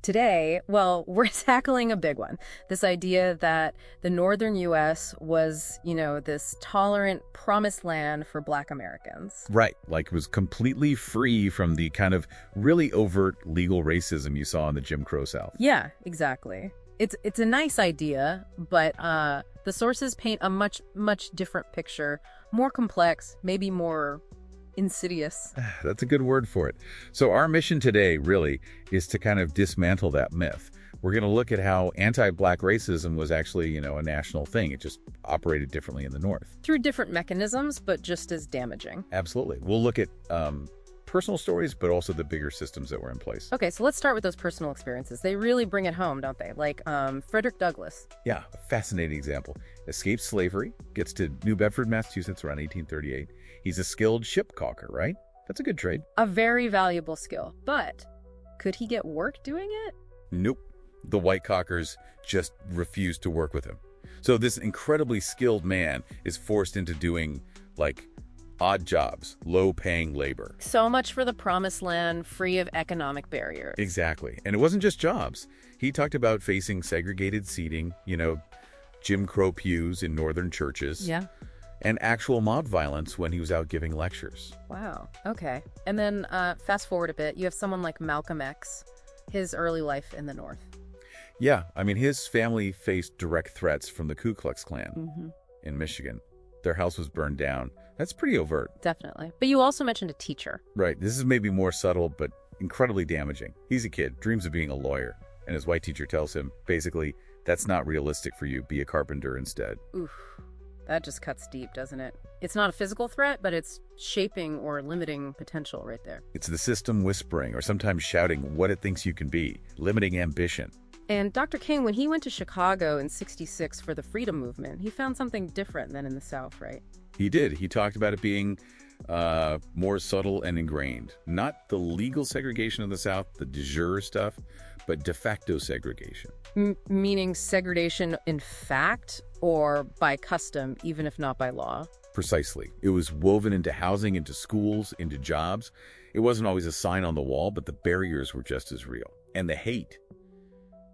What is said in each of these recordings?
Today, well, we're tackling a big one. This idea that the northern U.S. was, this tolerant promised land for Black Americans. Right, like it was completely free from the kind of really overt legal racism you saw in the Jim Crow South. Yeah, exactly. It's a nice idea, but the sources paint a much different picture, more complex, maybe more insidious. That's a good word for it. So our mission today really is to kind of dismantle that myth. We're going to look at how anti-Black racism was actually, a national thing. It just operated differently in the North. Through different mechanisms, but just as damaging. Absolutely. We'll look at personal stories, but also the bigger systems that were in place. Okay, so let's start with those personal experiences. They really bring it home, don't they? Like Frederick Douglass. Yeah, a fascinating example. Escapes slavery, gets to New Bedford, Massachusetts around 1838. He's a skilled ship caulker, right? That's a good trade. A very valuable skill. But could he get work doing it? Nope. The white caulkers just refused to work with him. So this incredibly skilled man is forced into doing, odd jobs, low-paying labor. So much for the promised land, free of economic barriers. Exactly. And it wasn't just jobs. He talked about facing segregated seating, Jim Crow pews in northern churches. Yeah. And actual mob violence when he was out giving lectures. Wow. Okay. And then fast forward a bit, you have someone like Malcolm X, his early life in the North. Yeah. His family faced direct threats from the Ku Klux Klan in Michigan. Their house was burned down. That's pretty overt. Definitely. But you also mentioned a teacher. Right. This is maybe more subtle, but incredibly damaging. He's a kid, dreams of being a lawyer. And his white teacher tells him, basically, that's not realistic for you. Be a carpenter instead. Oof. That just cuts deep, doesn't it? It's not a physical threat, but it's shaping or limiting potential right there. It's the system whispering or sometimes shouting what it thinks you can be, limiting ambition. And Dr. King, when he went to Chicago in '66 for the freedom movement, he found something different than in the South, right? He did. He talked about it being more subtle and ingrained. Not the legal segregation of the South, the de jure stuff, but de facto segregation. Meaning segregation in fact or by custom, even if not by law? Precisely. It was woven into housing, into schools, into jobs. It wasn't always a sign on the wall, but the barriers were just as real. And the hate.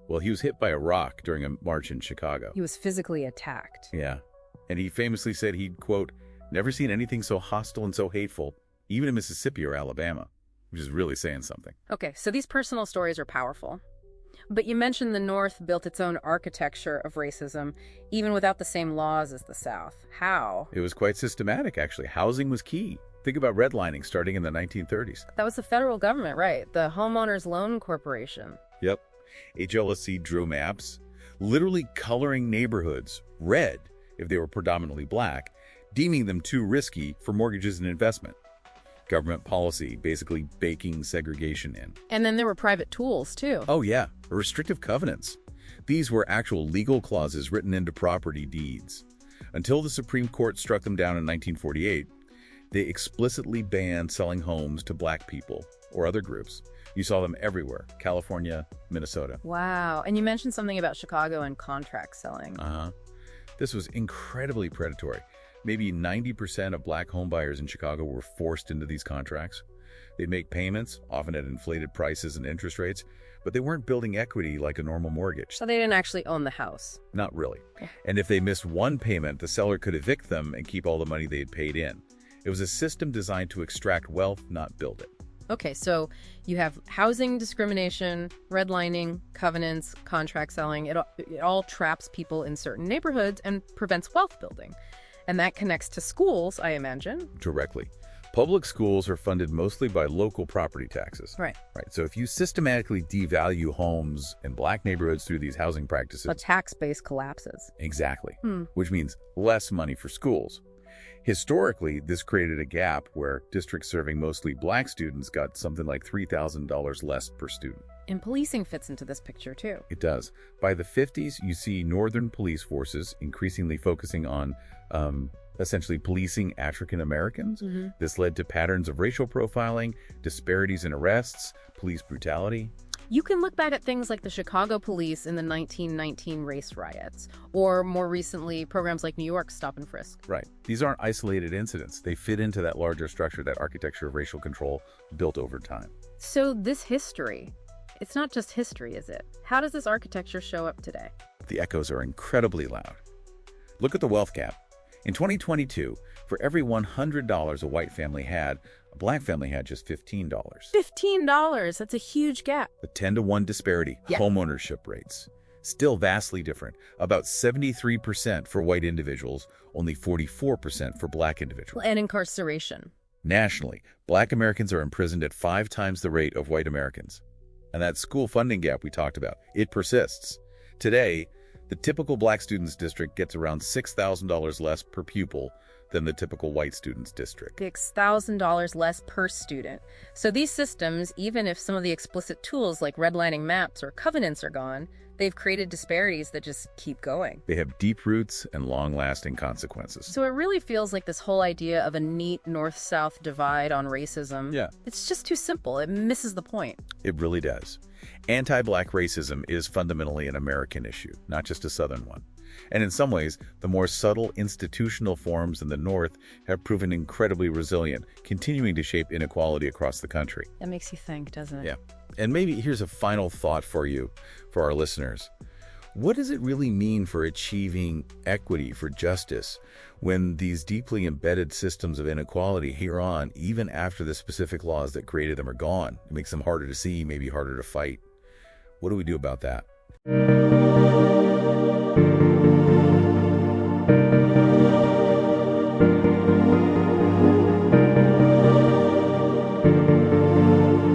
Well, he was hit by a rock during a march in Chicago. He was physically attacked. Yeah. And he famously said he'd, quote, never seen anything so hostile and so hateful, even in Mississippi or Alabama, which is really saying something. Okay, so these personal stories are powerful. But you mentioned the North built its own architecture of racism, even without the same laws as the South. How? It was quite systematic, actually. Housing was key. Think about redlining starting in the 1930s. That was the federal government, right? The Homeowners Loan Corporation. Yep. HLSC drew maps, literally coloring neighborhoods red if they were predominantly Black, deeming them too risky for mortgages and investment. Government policy basically baking segregation in. And then there were private tools, too. Oh, yeah. Restrictive covenants. These were actual legal clauses written into property deeds. Until the Supreme Court struck them down in 1948, they explicitly banned selling homes to Black people or other groups. You saw them everywhere. California, Minnesota. Wow. And you mentioned something about Chicago and contract selling. This was incredibly predatory. Maybe 90% of Black homebuyers in Chicago were forced into these contracts. They'd make payments, often at inflated prices and interest rates, but they weren't building equity like a normal mortgage. So they didn't actually own the house. Not really. And if they missed one payment, the seller could evict them and keep all the money they had paid in. It was a system designed to extract wealth, not build it. Okay, so you have housing discrimination, redlining, covenants, contract selling. It all traps people in certain neighborhoods and prevents wealth building. And that connects to schools, I imagine. Directly. Public schools are funded mostly by local property taxes. Right. So if you systematically devalue homes in Black neighborhoods through these housing practices... A tax base collapses. Exactly. Which means less money for schools. Historically, this created a gap where districts serving mostly Black students got something like $3,000 less per student. And policing fits into this picture, too. It does. By the 50s, you see northern police forces increasingly focusing on essentially policing African Americans. This led to patterns of racial profiling, disparities in arrests, police brutality. You can look back at things like the Chicago police in the 1919 race riots, or more recently, programs like New York's Stop and Frisk. Right. These aren't isolated incidents. They fit into that larger structure, that architecture of racial control built over time. So this history, It's not just history, is it? How does this architecture show up today? The echoes are incredibly loud. Look at the wealth gap. In 2022, for every $100 a white family had, a black family had just $15. $15, that's a huge gap. A 10-to-1 disparity. Yeah. Homeownership rates. Still vastly different. About 73% for white individuals, only 44% for black individuals. And incarceration. Nationally, black Americans are imprisoned at 5 times the rate of white Americans. And that school funding gap we talked about, it persists. Today, the typical black student's district gets around $6,000 less per pupil than the typical white student's district. $6,000 less per student. So these systems, even if some of the explicit tools like redlining maps or covenants are gone, they've created disparities that just keep going. They have deep roots and long-lasting consequences. So it really feels like this whole idea of a neat north-south divide on racism. Yeah. It's just too simple. It misses the point. It really does. Anti-black racism is fundamentally an American issue, not just a Southern one. And in some ways, the more subtle institutional forms in the North have proven incredibly resilient, continuing to shape inequality across the country. That makes you think, doesn't it? Yeah. And maybe here's a final thought for you, for our listeners. What does it really mean for achieving equity, for justice, when these deeply embedded systems of inequality here on, even after the specific laws that created them are gone? It makes them harder to see, maybe harder to fight. What do we do about that?